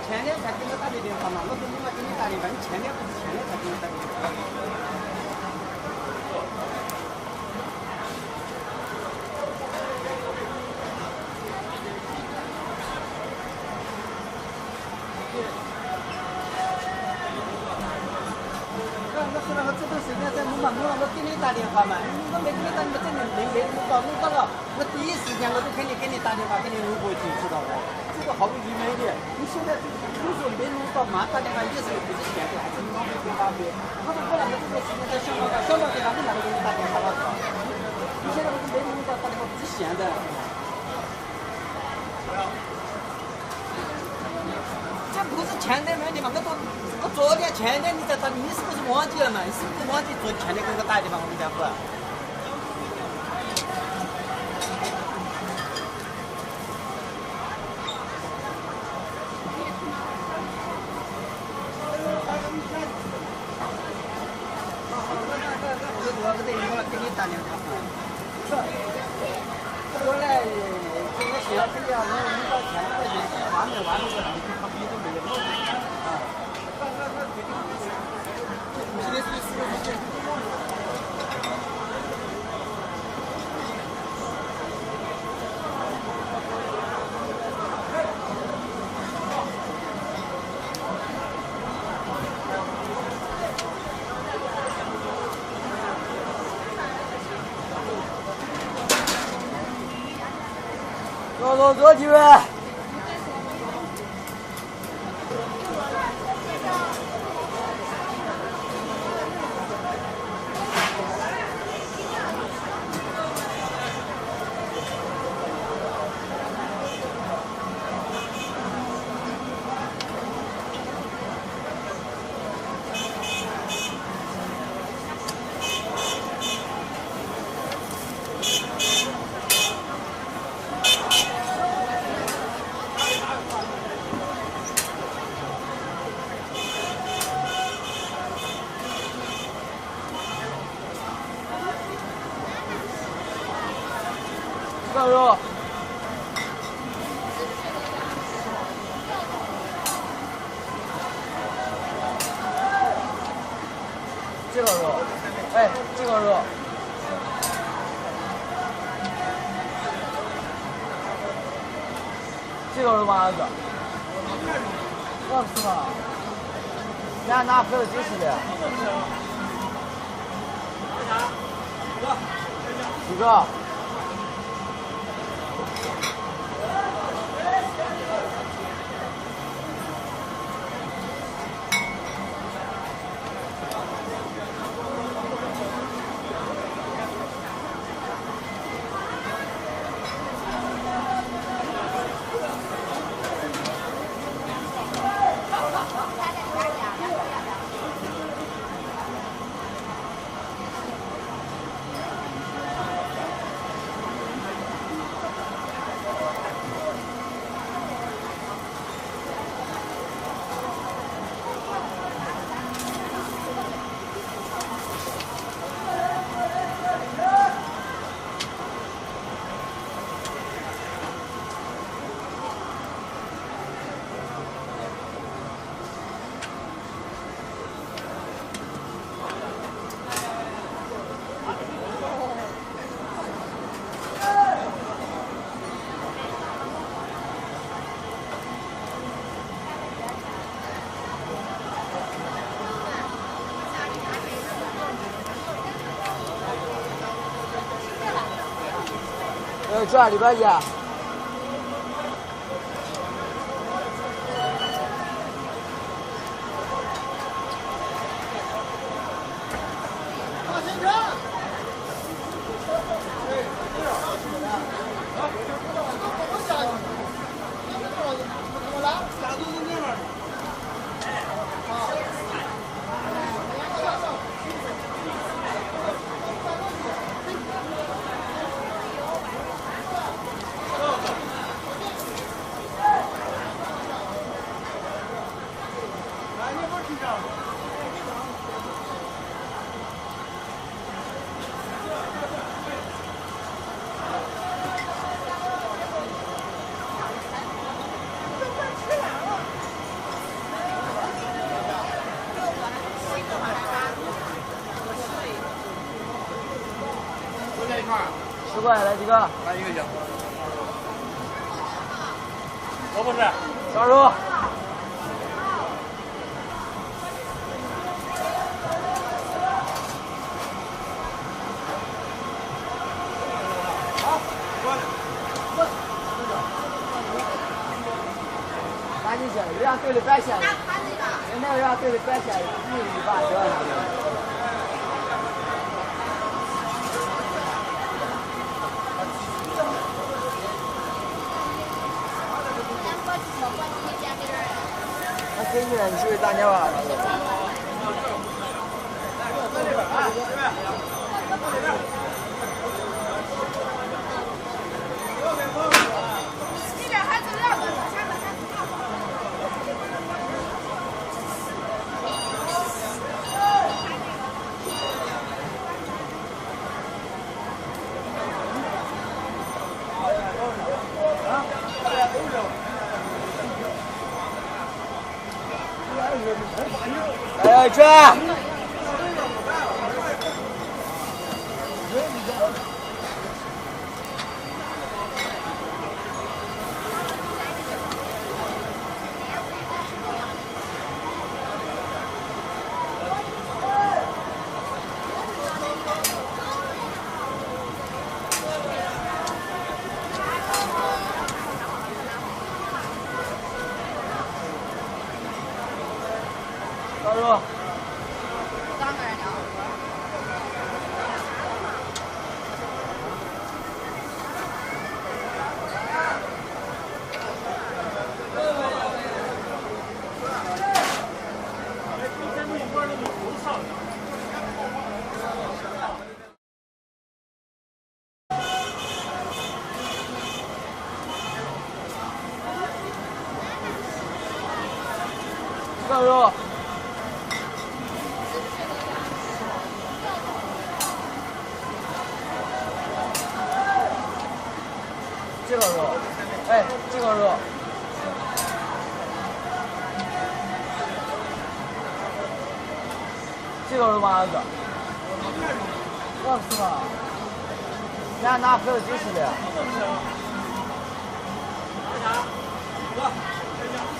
前天才给我打的电话嘛，我说你妈给你打电话，你前天不是前天才给我打的电话。我说了，我这段时间在忙嘛，我给你打电话嘛，我没给你打，你真的没录到，录到了，我第一时间我就肯定给你打电话，给你录过去，知道不？这个毫无疑问的。你现在你说没录到嘛，打电话也是不是现在，还是你老没给打的？我说过了，我这段时间在小老给他们那个给你打电话了，是吧？你现在不是没录到打电话，不是现在。这不是前天问题嘛？我昨天前天你在打，你是不是忘记了嘛？你是不是忘记昨前天给我打的嘛？我们家伙。我等一会儿给你打电话。我来这个学校这样，我遇到钱了，完了，他们都没有弄啊。坐几位？鸡肉，这个肉，哎，这个肉，这个肉嘛子，这是吧？咱拿回来就是的。几个？这里边也。一串。10块，来几个？来一个行。萝卜是。烧肉。好，过来。赶紧下来，这样对着白下来。那个让对着白下来，你把这样的。 给你了，你是不是打电话？这边还走两个，下面还走两个。哎，去！烧肉。 烧肉，这个肉，哎，这个肉，这个肉嘛儿子，这是吗？咱拿回来就是的。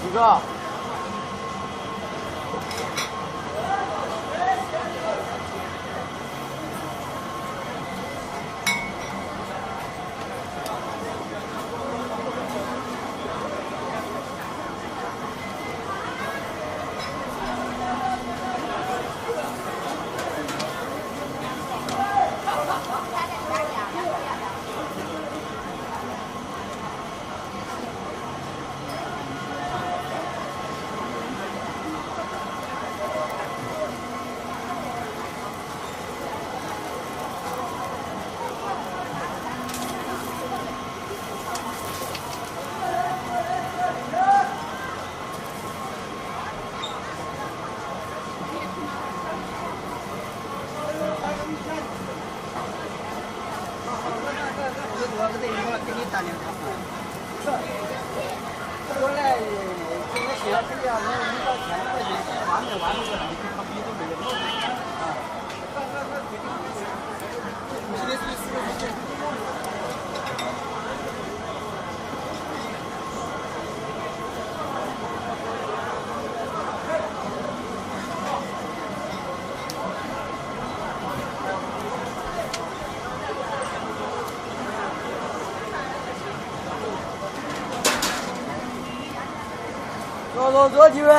几个？ 我不得一会儿给你打电话。我来跟我学这样，能遇到钱了就完了完了，你他逼都没有弄啊。多几位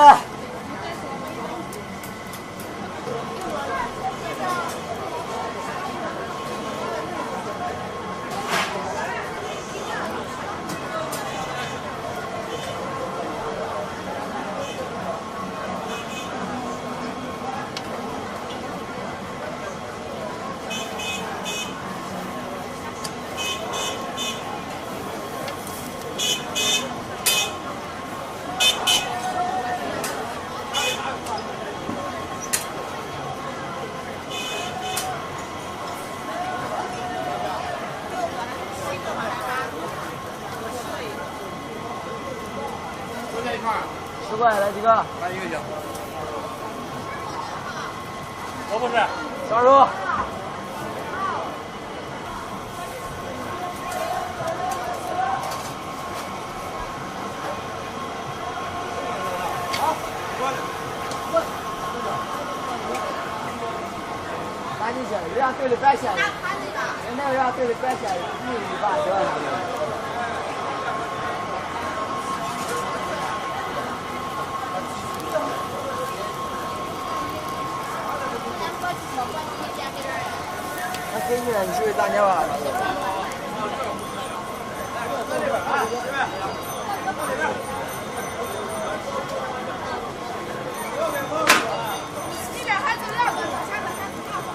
？10块，来几个？来一个行。萝卜是。烧肉。进去，这样对着白线，拿盘子的。那个要对着白线1.8多少呢？那给你了，你手里打电话。这边还是2个，下面还是2个。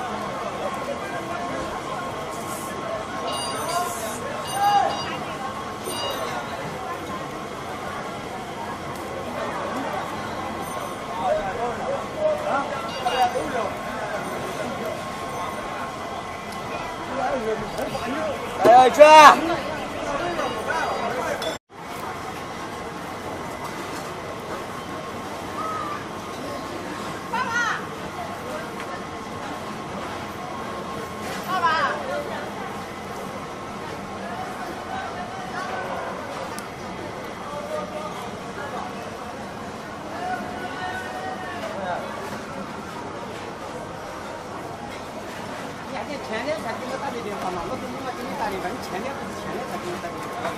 哎，去！爸爸，爸爸，你前天才给我打的电话嘛，我说你给你打电话，你前天不是前天才给我打的电话。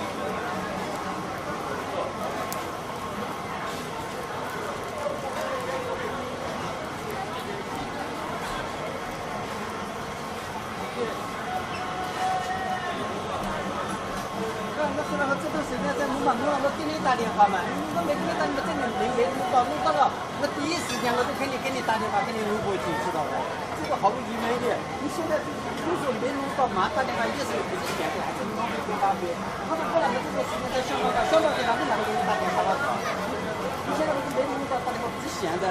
我说了，我这段时间在忙嘛，我给你打电话嘛，我没给你打，我真的没搞，我搞了，我第一时间我都肯定给你打电话，给你录过去，知道不？这个毫无疑问的，你现在就说没录到，马上打电话也是不是现在，还是浪费多浪费。我说本来我这个时间在小马给他们两个给你打电话了，你现在不是没录到打电话，不是现在。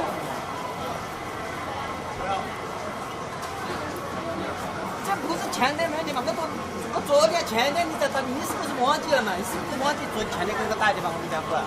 这不是前天问题嘛？我昨天前天你在打，你是不是忘记了嘛？你是不是忘记昨前天给我打的吧？我们家伙。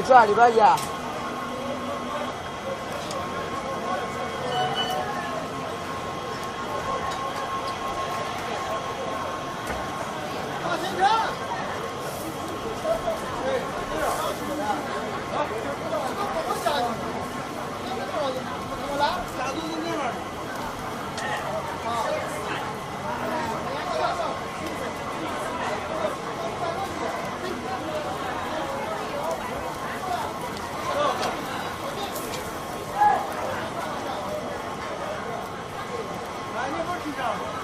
这里边去。你不知道。